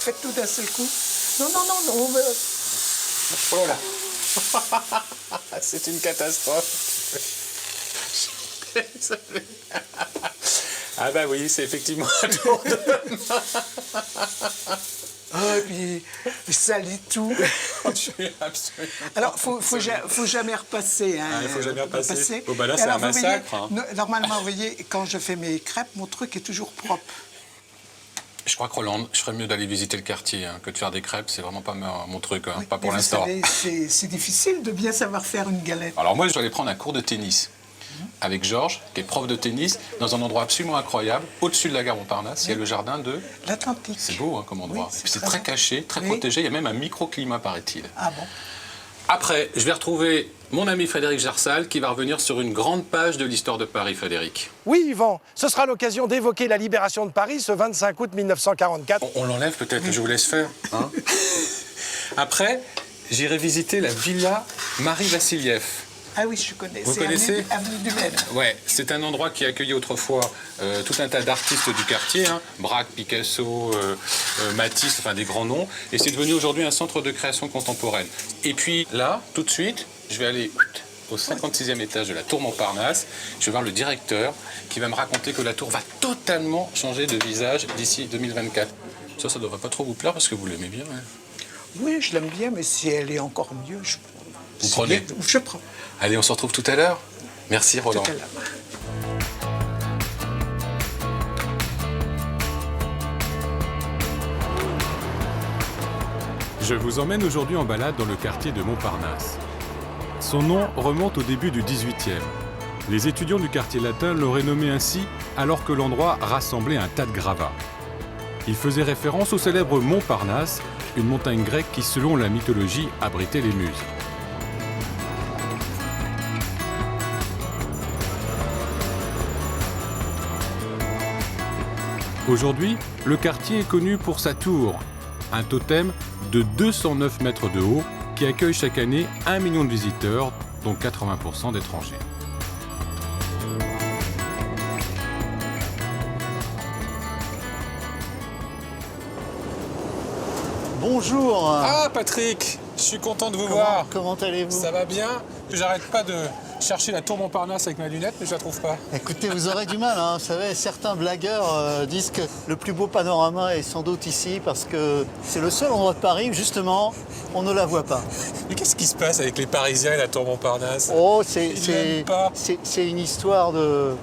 Faites tout d'un seul coup. Non, non, non, non. Oh là. C'est une catastrophe. Ah bah oui, c'est effectivement un tour de main. Ah, puis ça lit tout. Absolument. Alors, faut jamais repasser. Hein, Il faut jamais repasser. repasser. Oh bah là, Et c'est alors, un vous voyez, massacre. Hein. Normalement, vous voyez, quand je fais mes crêpes, mon truc est toujours propre. Je crois que Roland, je ferais mieux d'aller visiter le quartier hein, que de faire des crêpes. C'est vraiment pas mon truc, hein, Oui, pas pour mais l'instant. vous savez, c'est difficile de bien savoir faire une galette. Alors moi, je vais aller prendre un cours de tennis avec Georges, qui est prof de tennis, dans un endroit absolument incroyable, au-dessus de la gare Montparnasse. Il y a le jardin de... L'Atlantique. C'est beau hein, comme endroit. Oui, Et puis c'est très caché, très protégé. Il y a même un microclimat, paraît-il. Ah bon? Après, je vais retrouver mon ami Frédéric Gersal, qui va revenir sur une grande page de l'histoire de Paris, Frédéric. Oui, Yvan, ce sera l'occasion d'évoquer la libération de Paris ce 25 août 1944. On l'enlève peut-être, je vous laisse faire. Hein. Après, j'irai visiter la villa Marie-Vassiliev. Ah oui, je connais. Vous C'est connaissez avenue du Maine. Ouais, c'est un endroit qui a accueilli autrefois tout un tas d'artistes du quartier, hein, Braque, Picasso, Matisse, enfin des grands noms, et c'est devenu aujourd'hui un centre de création contemporaine. Et puis là, tout de suite, je vais aller au 56e étage de la tour Montparnasse, je vais voir le directeur qui va me raconter que la tour va totalement changer de visage d'ici 2024. Ça ne devrait pas trop vous plaire parce que vous l'aimez bien. Hein. Oui, je l'aime bien, mais si elle est encore mieux, je prends. Vous prenez? Je prends. Allez, on se retrouve tout à l'heure. Merci Roland. Tout à l'heure. Je vous emmène aujourd'hui en balade dans le quartier de Montparnasse. Son nom remonte au début du XVIIIe. Les étudiants du quartier latin l'auraient nommé ainsi alors que l'endroit rassemblait un tas de gravats. Il faisait référence au célèbre mont Parnasse, une montagne grecque qui, selon la mythologie, abritait les muses. Aujourd'hui, le quartier est connu pour sa tour, un totem de 209 mètres de haut qui accueille chaque année 1 million de visiteurs, dont 80% d'étrangers. Bonjour. Ah Patrick, je suis content de vous voir. Comment allez-vous? Ça va bien? J'arrête pas de chercher la tour Montparnasse avec ma lunette, mais je la trouve pas. Écoutez, vous aurez du mal, hein. Vous savez, certains blagueurs disent que le plus beau panorama est sans doute ici parce que c'est le seul endroit de Paris où justement on ne la voit pas. Mais qu'est-ce qui se passe avec les Parisiens et la tour Montparnasse? Oh, Ils l'aiment pas. c'est une histoire de...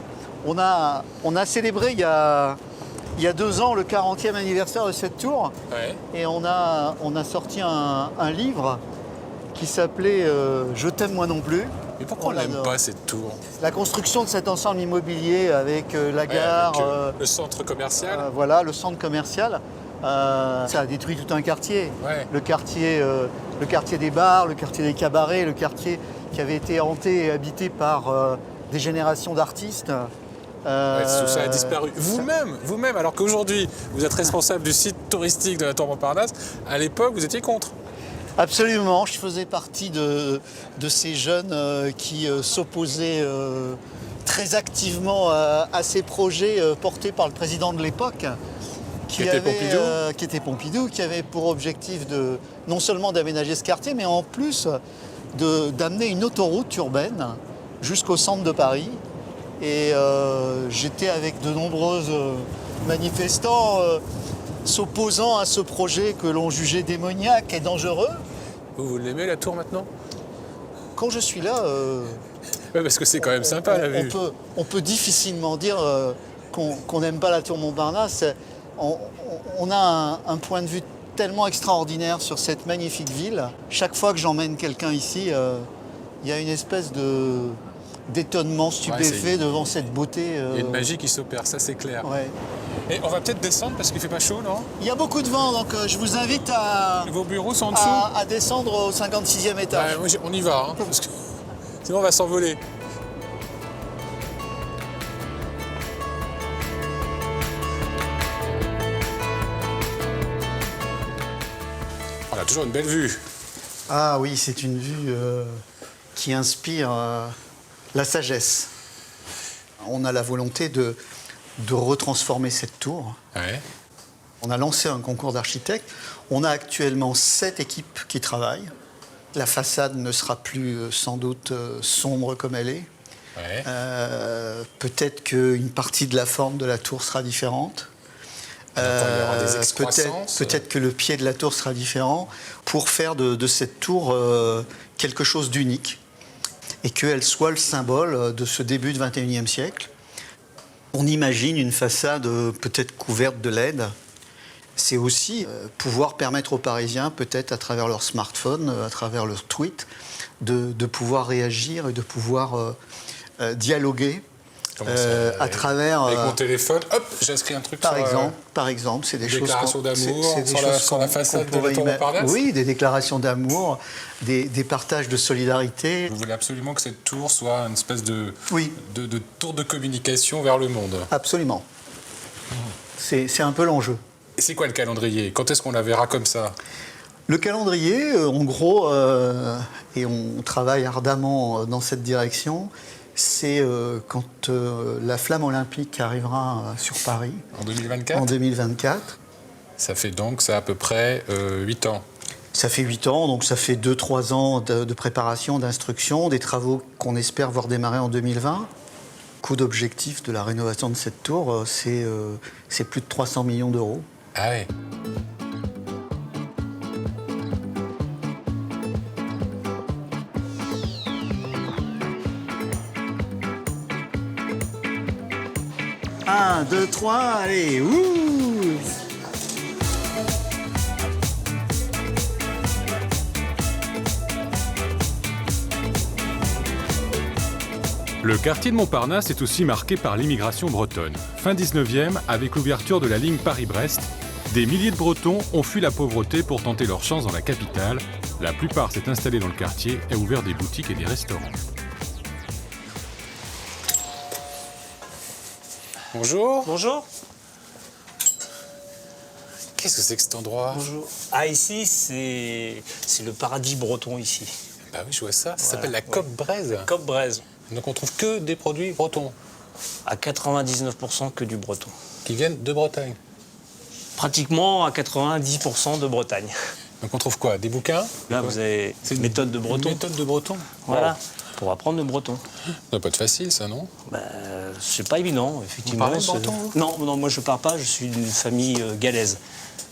On a célébré il y a 2 ans le 40e anniversaire de cette tour. Ouais. Et on a sorti un livre qui s'appelait Je t'aime moi non plus. Mais pourquoi on n'aime l'adore. pas cette tour? La construction de cet ensemble immobilier avec la gare, Le centre commercial. voilà, le centre commercial, ça a détruit tout un quartier. Ouais. Le quartier des bars, le quartier des cabarets, le quartier qui avait été hanté et habité par des générations d'artistes. Ouais, tout ça a disparu. Vous-même, alors qu'aujourd'hui, vous êtes responsable du site touristique de la tour Montparnasse, à l'époque, vous étiez contre. Absolument, je faisais partie de ces jeunes qui s'opposaient très activement à ces projets portés par le président de l'époque, qui était Pompidou, qui avait pour objectif non seulement d'aménager ce quartier, mais en plus d'amener une autoroute urbaine jusqu'au centre de Paris. Et j'étais avec de nombreux manifestants s'opposant à ce projet que l'on jugeait démoniaque et dangereux. Vous l'aimez la tour maintenant? Quand je suis là, Ouais, parce que c'est quand même sympa la vue. on peut difficilement dire qu'on n'aime pas la tour Montparnasse. On a un point de vue tellement extraordinaire sur cette magnifique ville. Chaque fois que j'emmène quelqu'un ici, il y a une espèce d'étonnement stupéfait devant cette beauté. Il y a une magie qui s'opère, ça c'est clair. Ouais. Et on va peut-être descendre parce qu'il fait pas chaud, non? Il y a beaucoup de vent, donc je vous invite Vos bureaux sont en dessous? à descendre au 56e étage. Ouais, on y va, hein, parce que sinon on va s'envoler. On a toujours une belle vue. Ah oui, c'est une vue qui inspire la sagesse. On a la volonté de retransformer cette tour Ouais. On a lancé un concours d'architectes. On a actuellement 7 équipes qui travaillent. La façade ne sera plus sans doute sombre comme elle est. Ouais. Peut-être qu'une partie de la forme de la tour sera différente. Il y aura des excroissances. Peut-être que le pied de la tour sera différent pour faire de cette tour quelque chose d'unique et qu'elle soit le symbole de ce début du XXIe siècle. On imagine une façade peut-être couverte de LED. C'est aussi pouvoir permettre aux Parisiens, peut-être à travers leur smartphone, à travers leur tweet, de pouvoir réagir et de pouvoir dialoguer à travers... Avec mon téléphone, hop, j'inscris un truc par exemple, c'est des déclarations choses... d'amour sur la façade de la tour Montparnasse. Oui, des déclarations d'amour, des partages de solidarité. Vous voulez absolument que cette tour soit une espèce de tour de communication vers le monde. Absolument. C'est un peu l'enjeu. Et c'est quoi le calendrier? Quand est-ce qu'on la verra comme ça? Le calendrier, en gros, et on travaille ardemment dans cette direction, c'est quand la flamme olympique arrivera sur Paris. En 2024? En 2024. Ça fait donc à peu près 8 ans. Ça fait 8 ans, donc ça fait 2-3 ans de préparation, d'instruction, des travaux qu'on espère voir démarrer en 2020. Coût d'objectif de la rénovation de cette tour, c'est plus de 300 millions d'euros. Ah ouais. Un, 2, 3, allez, ouh! Le quartier de Montparnasse est aussi marqué par l'immigration bretonne. Fin 19e, avec l'ouverture de la ligne Paris-Brest, des milliers de Bretons ont fui la pauvreté pour tenter leur chance dans la capitale. La plupart s'est installée dans le quartier et a ouvert des boutiques et des restaurants. Bonjour. Bonjour. Qu'est-ce que c'est que cet endroit? Bonjour. Ah, ici, c'est le paradis breton, ici. Bah oui, je vois ça. Ça Voilà, s'appelle la Coop Braise. Coop Braise. Donc on trouve que des produits bretons À 99% que du breton. qui viennent de Bretagne. Pratiquement à 90% de Bretagne. Donc on trouve quoi? Des bouquins? Là, vous avez C'est une méthode de breton. Une méthode de breton. Voilà, pour apprendre le breton. Ça doit pas être facile, ça, non? Bah, c'est pas évident, effectivement. Vous parlez c'est- breton, vous Non, moi je parle pas, je suis d'une famille galaise.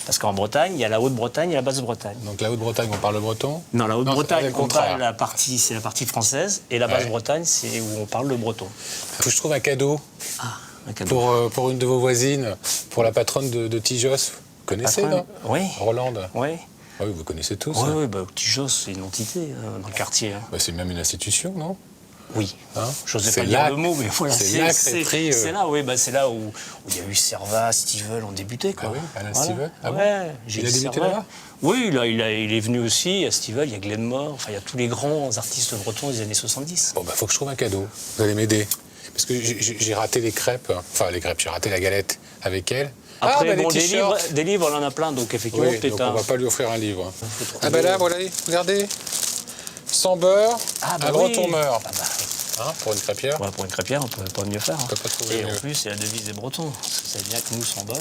Parce qu'en Bretagne, il y a la Haute-Bretagne et la Basse-Bretagne. Donc la Haute-Bretagne, on parle le breton? Non, la Haute-Bretagne, c'est le on contraire. parle c'est la partie française, et la Ouais. Basse-Bretagne, c'est où on parle le breton. Faut que je trouve un cadeau Ah, un cadeau. pour une de vos voisines, pour la patronne de Tijos. Vous connaissez, Patronne? non? Oui. Rolande. Oui. Ah oui, vous connaissez tous. Oui, hein. oui, bah, Tijos, c'est une entité dans le quartier. Hein. Bah, c'est même une institution, non? Oui. Hein J'osais C'est pas dire là- le mot, mais voilà. c'est là que c'est pris, c'est là, oui, bah, c'est là où il y a eu Servat, Stivell ont débuté. Quoi. Ah oui, Alain Voilà. Stivell? Ah bon Ouais, j'ai Il a dit débuté Servat. là-bas? Oui, il est venu aussi à Stivell, il y a Glenmore, enfin, il y a tous les grands artistes bretons des années 70. Bon, bah, faut que je trouve un cadeau. Vous allez m'aider. Parce que j'ai raté les crêpes. Enfin, les crêpes, j'ai raté la galette avec elle. Après, bah, bon, les t-shirts. des livres, on en a plein, donc effectivement, Oui, donc peut-être on va pas lui offrir un livre. faut trouver- Ah bah là, voilà, regardez. Sans beurre, Ah, bah un oui. breton meurt. Ah, bah, Hein, pour une crêpière. ouais, pour une crêpière, on peut pas mieux faire. peut pas trouver Et en mieux. plus, c'est la devise des Bretons. Parce que ça veut dire que nous, sans beurre,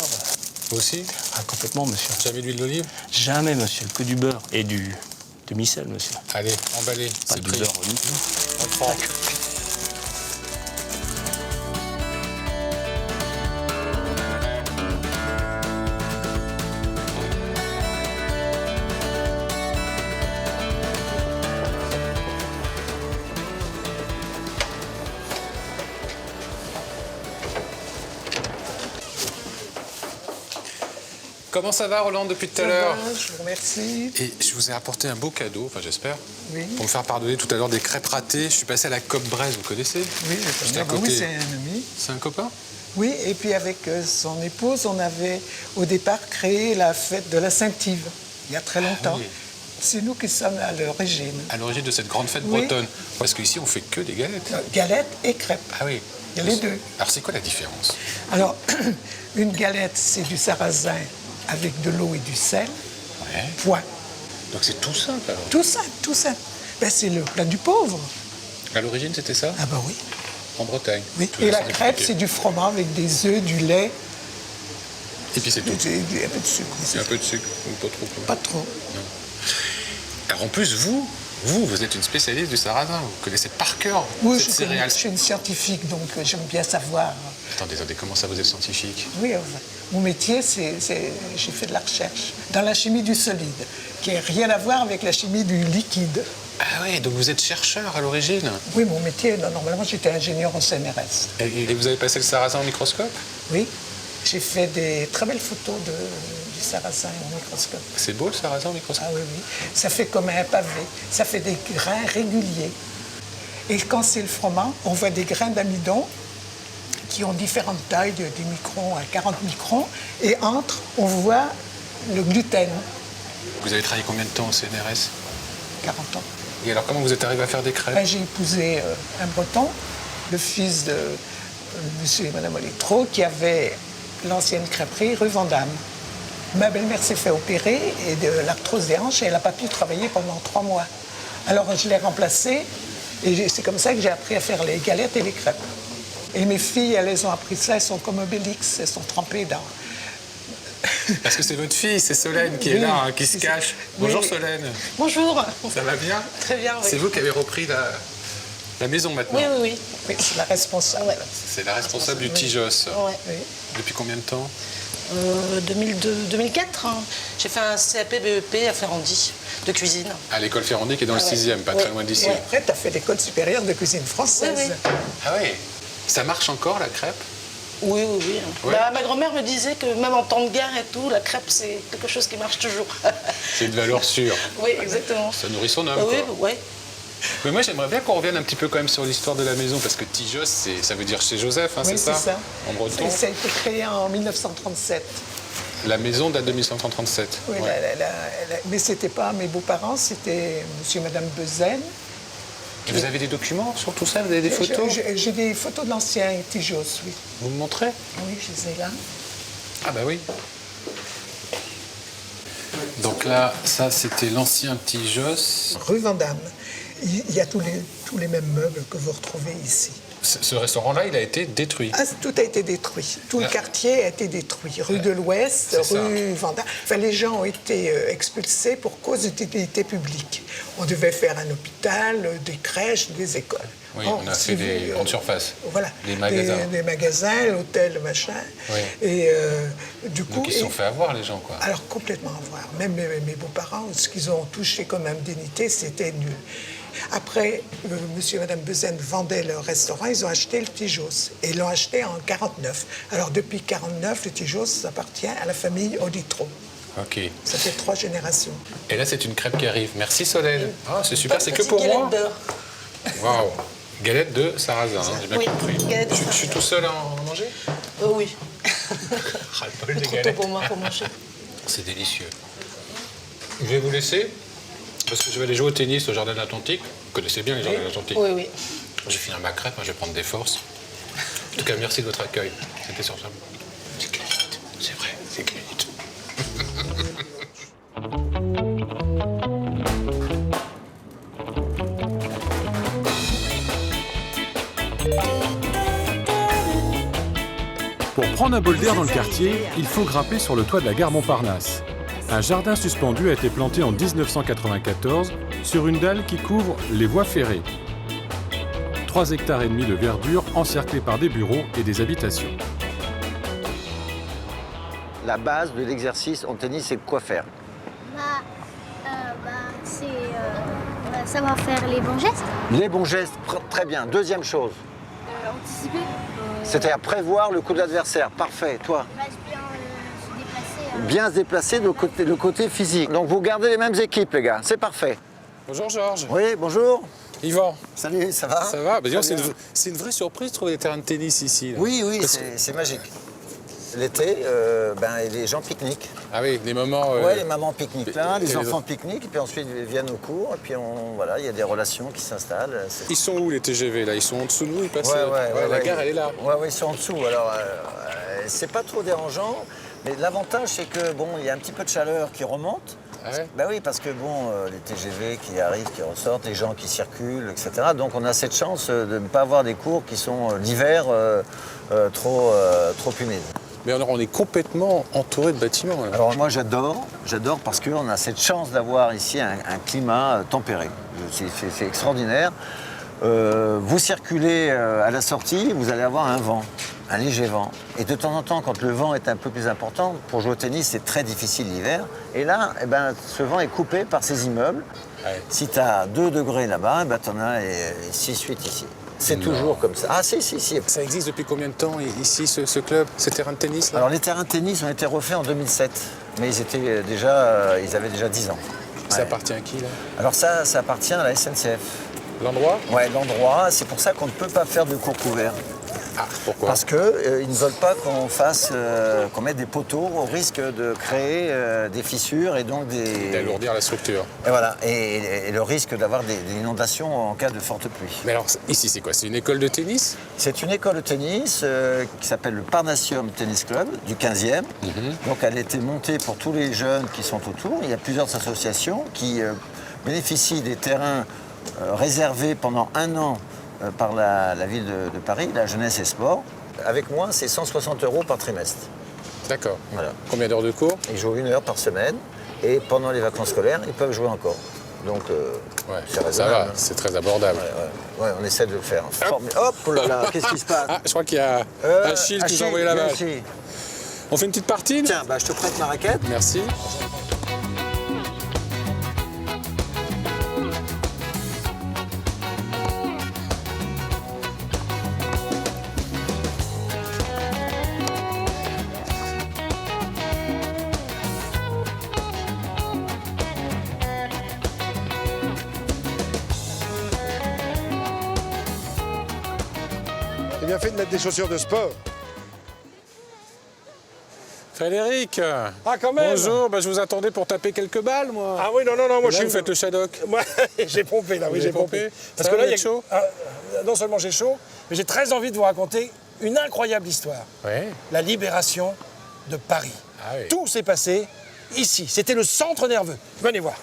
Vous aussi? ah, complètement, monsieur. Jamais d'huile d'olive? Jamais, monsieur, que du beurre et du demi-sel, monsieur. Allez, emballé. Pas C'est du pris. beurre ni tout. On prend. Comment ça va, Roland, depuis tout à l'heure? Je vous remercie. Et je vous ai apporté un beau cadeau, enfin j'espère, Oui. pour me faire pardonner tout à l'heure des crêpes ratées. Je suis passé à la Coop Braise, vous connaissez? Oui, Juste à oui, côté. c'est un ami. C'est un copain? Oui, et puis avec son épouse, on avait au départ créé la fête de la Saint-Yves, il y a très longtemps. oui. C'est nous qui sommes à l'origine. À l'origine de cette grande fête Oui. bretonne. Parce qu'ici, on fait que des galettes. Galettes et crêpes. Ah oui. Il y a les deux. Alors, c'est quoi la différence? Alors, une galette, c'est du sarrasin avec de l'eau et du sel. Ouais. Point. Donc c'est tout simple, alors. Tout simple, tout simple. Ben, c'est le plat du pauvre. À l'origine, c'était ça? Ah ben oui. En Bretagne. Oui. Je vous Et la laisse crêpe, expliquer. c'est du froment avec des œufs, du lait Et puis c'est tout. Et un peu de sucre. C'est un peu de sucre, ou pas trop. Pas trop. Alors en plus, vous êtes une spécialiste du sarrasin. Vous connaissez par cœur Oui, cette céréale. je suis une scientifique, donc j'aime bien savoir. Attendez, comment ça vous êtes scientifique? Oui, mon métier, j'ai fait de la recherche dans la chimie du solide, qui n'a rien à voir avec la chimie du liquide. Ah oui, donc vous êtes chercheur à l'origine. Oui, mon métier, normalement, j'étais ingénieur au CNRS. Et vous avez passé le sarrasin au microscope? Oui, j'ai fait des très belles photos du sarrasin au microscope. C'est beau le sarrasin au microscope? Ah oui, oui. Ça fait comme un pavé. Ça fait des grains réguliers. Et quand c'est le froment, on voit des grains d'amidon qui ont différentes tailles, de 10 microns à 40 microns. Et entre, on voit le gluten. Vous avez travaillé combien de temps au CNRS? 40 ans. Et alors, comment vous êtes arrivé à faire des crêpes? Ben, j'ai épousé un Breton, le fils de monsieur et madame Olétro, qui avait l'ancienne crêperie rue Vandamme. Ma belle-mère s'est fait opérer et de l'arthrose des hanches et elle n'a pas pu travailler pendant 3 mois. Alors je l'ai remplacée et c'est comme ça que j'ai appris à faire les galettes et les crêpes. Et mes filles, elles ont appris ça, elles sont comme Obélix, elles sont trempées dans... Parce que c'est votre fille, c'est Solène qui est Oui, là, hein, qui se cache. oui. Bonjour Solène. Bonjour. Ça va bien? Très bien, oui. C'est vous qui avez repris la maison maintenant? Oui, oui, oui. Oui, c'est la responsable. Ouais. C'est la responsable du Tijos. Ouais. Depuis combien de temps? 2004, hein. J'ai fait un CAP BEP à Ferrandi de cuisine. À l'école Ferrandi qui est dans le 6e, pas très loin d'ici. Et après, tu as fait l'école supérieure de cuisine française. Oui, oui. Ah oui. Ça marche encore la crêpe? Oui, oui, oui. Ouais. Bah, ma grand-mère me disait que même en temps de guerre et tout, la crêpe, c'est quelque chose qui marche toujours. C'est une valeur sûre. Oui, exactement. Ça nourrit son homme. Oui, quoi. oui. Mais moi, j'aimerais bien qu'on revienne un petit peu quand même sur l'histoire de la maison, parce que Tijos, ça veut dire chez Joseph, hein, Oui, c'est ça? En breton. Ça a été créé en 1937. La maison date de 1937. Oui, Ouais. mais c'était pas mes beaux-parents, c'était monsieur et madame Bezen. Et vous avez des documents sur tout ça? Vous avez des photos? J'ai des photos de l'ancien Tijos, oui. Vous me montrez? Oui, je les ai là. Ah bah oui. Donc là, ça c'était l'ancien Tijos. Rue Vandamme. Il y a tous les mêmes meubles que vous retrouvez ici. Ce restaurant-là, il a été détruit. Ah, tout a été détruit. Tout le quartier a été détruit. Rue de l'Ouest, C'est ça. rue Vandamme. Enfin, les gens ont été expulsés pour cause d'utilité publique. On devait faire un hôpital, des crèches, des écoles. Oui, Bon, on a fait des grandes surfaces. Voilà. Des magasins. Des magasins, l'hôtel, machin. Oui. Et du coup... Donc ils se sont fait avoir, les gens, quoi. Alors, complètement avoir. Même mes beaux-parents, ce qu'ils ont touché comme indemnité, c'était nul. Après, monsieur et madame Bezen vendaient leur restaurant, ils ont acheté le Tijos. Et ils l'ont acheté en 49. Alors, depuis 49, le Tijos appartient à la famille Auditro. Ok. Ça fait 3 générations. Et là, c'est une crêpe qui arrive. Merci Solène. Ah, c'est super, c'est que Petite pour galette moi. beurre. Waouh. Galette de sarrasin, hein, j'ai bien Oui, compris. galette de Je suis tout seul à en manger? Oui. Ras-le-bol des Trop tôt galettes. pour moi pour manger. C'est délicieux. Je vais vous laisser, parce que je vais aller jouer au tennis au Jardin Atlantique. Vous connaissez bien les Jardins Atlantiques. Oui, oui. Je vais finir ma crêpe, hein, je vais prendre des forces. En tout cas, merci de votre accueil. C'était sur ça. C'est Clénite, c'est vrai, c'est Clénite. Pour prendre un bol d'air dans le quartier, il faut grimper sur le toit de la gare Montparnasse. Un jardin suspendu a été planté en 1994 sur une dalle qui couvre les voies ferrées. 3,5 hectares de verdure encerclés par des bureaux et des habitations. La base de l'exercice en tennis, c'est quoi faire? C'est savoir faire les bons gestes, Les bons gestes, très bien. Deuxième chose, anticiper, c'est-à-dire prévoir le coup de l'adversaire. Parfait, toi. bien se déplacer. Bien se déplacer, le côté physique. Donc vous gardez les mêmes équipes, les gars. C'est parfait. Bonjour Georges. Oui, bonjour. Yvan. Salut, ça va? Ça va? Bah, dis donc, Très bien. c'est une vraie surprise de trouver des terrains de tennis ici. Là. Oui, oui, Parce c'est magique. L'été, les gens pique-niquent. Ah oui, des moments. Ouais, les mamans pique-niquent là, et les les enfants autres. pique-niquent, et puis ensuite ils viennent au cours, et puis voilà, il y a des relations qui s'installent. Ils sont où les TGV là? Ils sont en dessous de nous, ils passent. Ouais, la gare, elle est là. Ouais, ils sont en dessous. Alors, c'est pas trop dérangeant, mais l'avantage, c'est que bon, il y a un petit peu de chaleur qui remonte. Ah ouais? Bah oui, parce que bon, les TGV qui arrivent, qui ressortent, les gens qui circulent, etc. Donc on a cette chance de ne pas avoir des cours qui sont l'hiver trop humides. Mais alors, on est complètement entouré de bâtiments. Là. Alors moi j'adore parce qu'on a cette chance d'avoir ici un climat tempéré. C'est extraordinaire. Vous circulez à la sortie, vous allez avoir un vent, un léger vent. Et de temps en temps, quand le vent est un peu plus important, pour jouer au tennis, c'est très difficile l'hiver. Et là, ce vent est coupé par ces immeubles. Ouais. Si tu as 2 degrés là-bas, tu en as 6-8 ici. C'est toujours comme ça. Ah si. Ça existe depuis combien de temps ici, ce club, ce terrain de tennis là? Alors les terrains de tennis ont été refaits en 2007, mais ils avaient déjà 10 ans. Ça appartient à qui là? Alors ça appartient à la SNCF. L'endroit? Ouais, l'endroit. C'est pour ça qu'on ne peut pas faire de cours couverts. Ah, pourquoi? Parce qu'ils ne veulent pas qu'on mette des poteaux au risque de créer des fissures et donc d'alourdir la structure. Et voilà, et le risque d'avoir des inondations en cas de forte pluie. Mais alors, ici, c'est quoi? C'est une école de tennis? C'est une école de tennis qui s'appelle le Parnassium Tennis Club, du 15e. Donc elle a été montée pour tous les jeunes qui sont autour. Il y a plusieurs associations qui bénéficient des terrains réservés pendant 1 an par la ville de Paris, la jeunesse et sport. Avec moi, c'est 160 € par trimestre. D'accord. Voilà. Combien d'heures de cours? Ils jouent 1 heure par semaine et pendant les vacances scolaires, ils peuvent jouer encore. Donc, ça va, c'est très abordable. Ouais, on essaie de le faire. Hop, oh là là, qu'est-ce qui se passe? Ah, je crois qu'il y a Achille qui nous a envoyé la balle. On fait une petite partie? Tiens, je te prête ma raquette. Merci. C'est bien fait de mettre des chaussures de sport. Frédéric. Ah, quand même. Bonjour, je vous attendais pour taper quelques balles, moi. Ah oui, non, moi je suis... Vous faites le shadok. Moi, j'ai pompé, là, oui, j'ai pompé. Parce que là, il y a chaud. Non seulement j'ai chaud, mais j'ai très envie de vous raconter une incroyable histoire. Oui. La libération de Paris. Ah oui. Tout s'est passé ici. C'était le centre nerveux. Venez voir.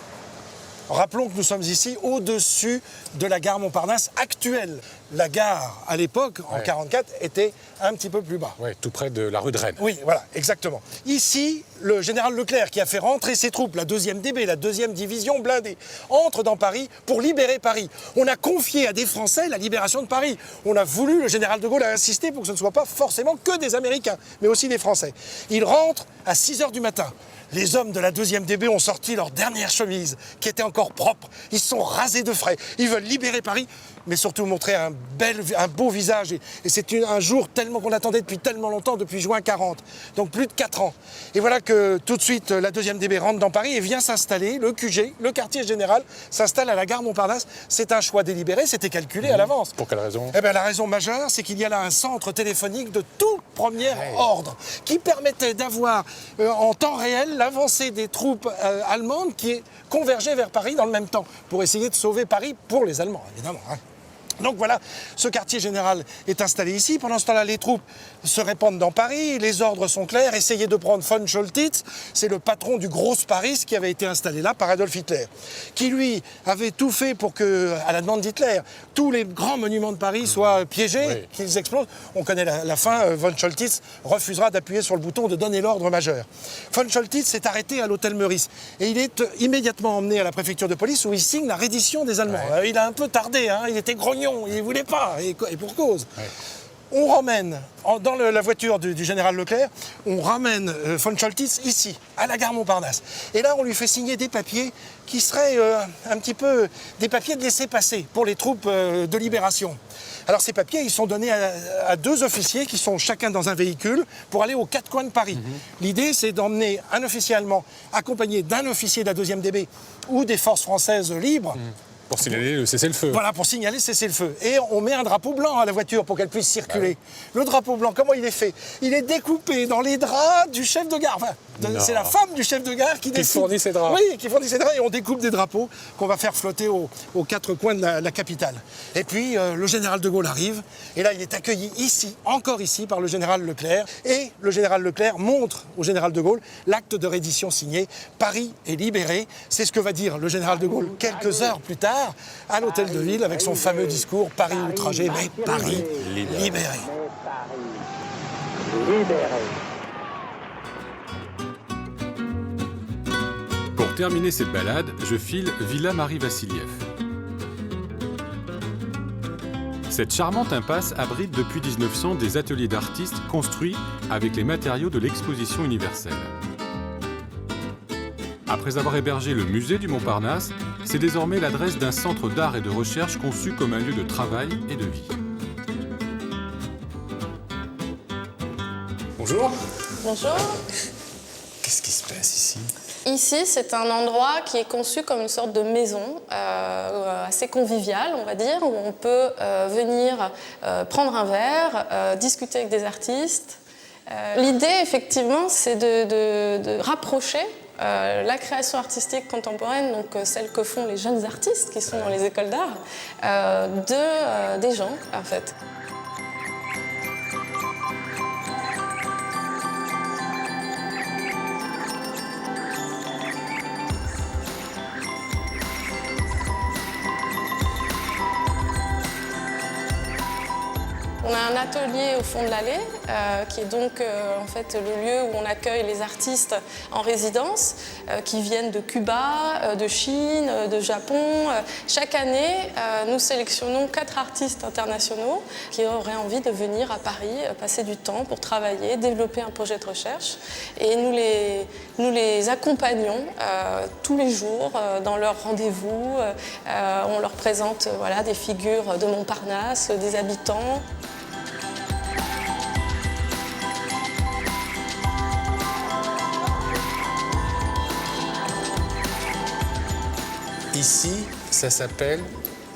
Rappelons que nous sommes ici au-dessus de la gare Montparnasse actuelle. La gare, à l'époque, en 1944, était un petit peu plus bas. Oui, tout près de la rue de Rennes. Oui, voilà, exactement. Ici, le général Leclerc, qui a fait rentrer ses troupes, la 2e DB, la 2e division blindée, entre dans Paris pour libérer Paris. On a confié à des Français la libération de Paris. On a voulu, le général de Gaulle a insisté pour que ce ne soit pas forcément que des Américains, mais aussi des Français. Il rentre à 6 h du matin. Les hommes de la 2e DB ont sorti leur dernière chemise, qui était encore propre. Ils se sont rasés de frais. Ils veulent libérer Paris, mais surtout montrer un beau visage. Et c'est un jour tellement qu'on attendait depuis tellement longtemps, depuis juin 40. Donc plus de 4 ans. Et voilà que tout de suite, la 2e DB rentre dans Paris et vient s'installer, le QG, le quartier général, s'installe à la gare Montparnasse. C'est un choix délibéré, c'était calculé à l'avance. Pour quelle raison? Eh bien, la raison majeure, c'est qu'il y a là un centre téléphonique de tout premier ordre, qui permettait d'avoir en temps réel l'avancée des troupes allemandes qui convergeaient vers Paris dans le même temps, pour essayer de sauver Paris pour les Allemands, évidemment. Donc voilà, ce quartier général est installé ici. Pendant ce temps-là, les troupes se répandent dans Paris. Les ordres sont clairs. Essayez de prendre von Choltitz. C'est le patron du Grosse Paris qui avait été installé là par Adolf Hitler. Qui, lui, avait tout fait pour que, à la demande d'Hitler, tous les grands monuments de Paris soient piégés, qu'ils explosent. On connaît la fin. Von Choltitz refusera d'appuyer sur le bouton de donner l'ordre majeur. Von Choltitz est arrêté à l'hôtel Meurice. Et il est immédiatement emmené à la préfecture de police où il signe la reddition des Allemands. Il a un peu tardé. Il était grognon. Il ne voulait pas, et pour cause. On ramène, dans la voiture du général Leclerc, on ramène von Choltitz ici, à la gare Montparnasse. Et là, on lui fait signer des papiers qui seraient un petit peu des papiers de laissez-passer pour les troupes de libération. Alors ces papiers, ils sont donnés à 2 officiers qui sont chacun dans un véhicule pour aller aux 4 coins de Paris. L'idée, c'est d'emmener un officier allemand accompagné d'un officier de la 2e DB ou des forces françaises libres. Pour signaler le cessez-le-feu. Voilà, pour signaler le cessez-le-feu. Et on met un drapeau blanc à la voiture pour qu'elle puisse circuler. Le drapeau blanc, comment il est fait? Il est découpé dans les draps du chef de gare. Enfin, c'est la femme du chef de gare qui décide. Qui fournit ses draps. Oui, qui fournit ses draps. Et on découpe des drapeaux qu'on va faire flotter aux 4 coins de la capitale. Et puis, le général de Gaulle arrive. Et là, il est accueilli ici, encore ici, par le général Leclerc. Et le général Leclerc montre au général de Gaulle l'acte de reddition signé. Paris est libéré. C'est ce que va dire le général de Gaulle quelques heures plus tard à l'hôtel de ville avec son fameux discours « Paris outragé, mais Paris libéré ». Pour terminer cette balade, je file Villa Marie-Vassiliev. Cette charmante impasse abrite depuis 1900 des ateliers d'artistes construits avec les matériaux de l'exposition universelle. Après avoir hébergé le musée du Montparnasse, c'est désormais l'adresse d'un centre d'art et de recherche conçu comme un lieu de travail et de vie. Bonjour. Bonjour. Qu'est-ce qui se passe ici? Ici, c'est un endroit qui est conçu comme une sorte de maison assez conviviale, on va dire, où on peut venir prendre un verre, discuter avec des artistes. L'idée, effectivement, c'est de rapprocher la création artistique contemporaine, donc celle que font les jeunes artistes qui sont dans les écoles d'art, des gens, en fait. On a un atelier au fond de l'allée, qui est donc en fait le lieu où on accueille les artistes en résidence, qui viennent de Cuba, de Chine, de Japon. Chaque année, nous sélectionnons 4 artistes internationaux qui auraient envie de venir à Paris, passer du temps pour travailler, développer un projet de recherche. Et nous les accompagnons tous les jours dans leurs rendez-vous. On leur présente voilà, des figures de Montparnasse, des habitants. Ici, ça s'appelle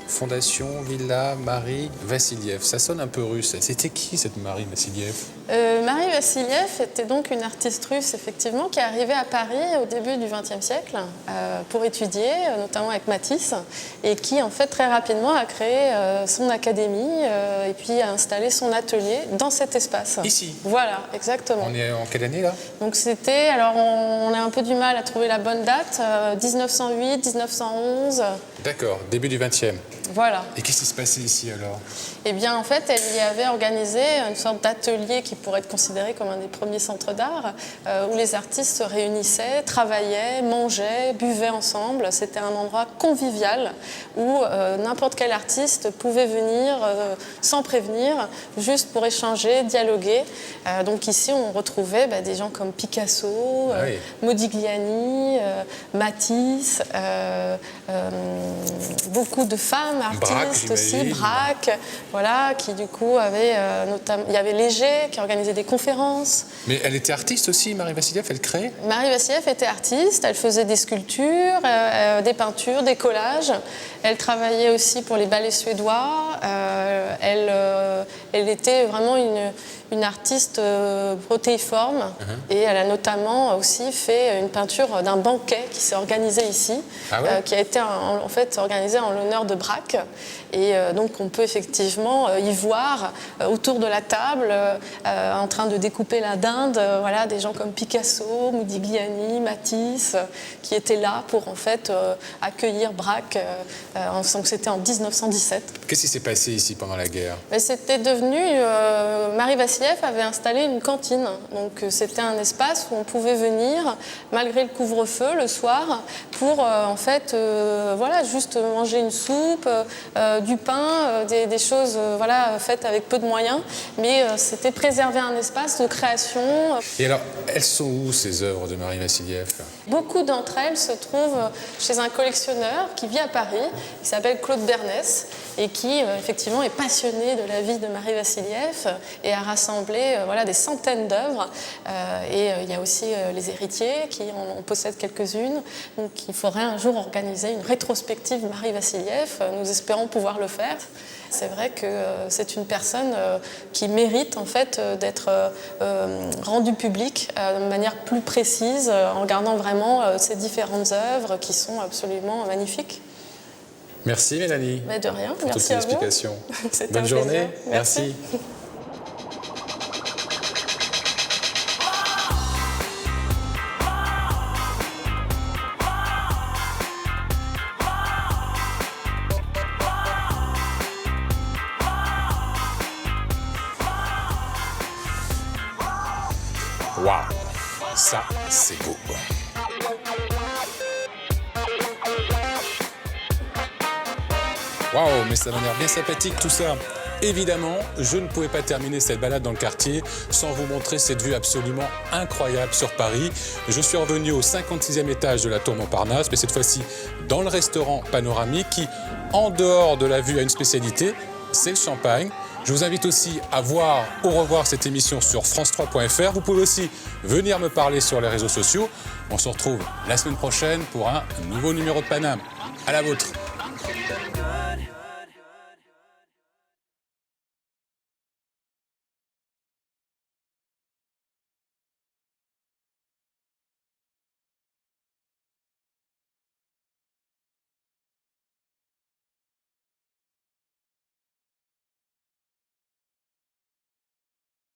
Fondation Villa Marie-Vassiliev. Ça sonne un peu russe. C'était qui cette Marie-Vassiliev? Marie Vassiliev était donc une artiste russe, effectivement, qui est arrivée à Paris au début du XXe siècle pour étudier, notamment avec Matisse, et qui, en fait, très rapidement a créé son académie et puis a installé son atelier dans cet espace. Ici? Voilà, exactement. On est en quelle année, là? Donc c'était, alors on a un peu du mal à trouver la bonne date, 1908, 1911. D'accord, début du XXe. Voilà. Et qu'est-ce qui se passait ici, alors? Eh bien, en fait, elle y avait organisé une sorte d'atelier qui pourrait être considéré comme un des premiers centres d'art, où les artistes se réunissaient, travaillaient, mangeaient, buvaient ensemble. C'était un endroit convivial où n'importe quel artiste pouvait venir sans prévenir, juste pour échanger, dialoguer. Donc ici, on retrouvait des gens comme Picasso, Modigliani, Matisse, beaucoup de femmes artistes aussi, Braque, voilà, qui du coup avaient notamment... Il y avait Léger qui organisait des conférences. Mais elle était artiste aussi, Marie-Vassiliev, elle créait? Marie-Vassiliev était artiste, elle faisait des sculptures, des peintures, des collages. Elle travaillait aussi pour les ballets suédois. Elle était vraiment une artiste protéiforme et elle a notamment aussi fait une peinture d'un banquet qui s'est organisé ici, qui a été en fait organisé en l'honneur de Braque. Et donc on peut effectivement y voir autour de la table, en train de découper la dinde, voilà, des gens comme Picasso, Modigliani, Matisse, qui étaient là pour en fait accueillir Braque. C'était en 1917. Qu'est-ce qui s'est passé ici pendant la guerre? C'était devenu... Marie Vassiliev avait installé une cantine. Donc c'était un espace où on pouvait venir, malgré le couvre-feu, le soir, pour en fait, voilà, juste manger une soupe, du pain, des choses voilà, faites avec peu de moyens. Mais c'était préserver un espace de création. Et alors, elles sont où ces œuvres de Marie Vassiliev? Beaucoup d'entre elles se trouvent chez un collectionneur qui vit à Paris, qui s'appelle Claude Bernès, et qui effectivement est passionné de la vie de Marie Vassiliev et a rassemblé voilà, des centaines d'œuvres. Et il y a aussi les héritiers qui en possèdent quelques-unes. Donc il faudrait un jour organiser une rétrospective Marie Vassiliev. Nous espérons pouvoir le faire. C'est vrai que c'est une personne qui mérite en fait d'être rendue publique de manière plus précise en regardant vraiment ces différentes œuvres qui sont absolument magnifiques. Merci Mélanie. Mais de rien, pour merci toutes ces à vous. explications. C'était un Bonne journée. plaisir. Merci. Waouh, ça c'est beau. Waouh, mais ça m'a l'air bien sympathique tout ça. Évidemment, je ne pouvais pas terminer cette balade dans le quartier sans vous montrer cette vue absolument incroyable sur Paris. Je suis revenu au 56e étage de la tour Montparnasse, mais cette fois-ci dans le restaurant panoramique qui, en dehors de la vue, a une spécialité, c'est le champagne. Je vous invite aussi à voir ou revoir cette émission sur france3.fr. Vous pouvez aussi venir me parler sur les réseaux sociaux. On se retrouve la semaine prochaine pour un nouveau numéro de Paname. À la vôtre.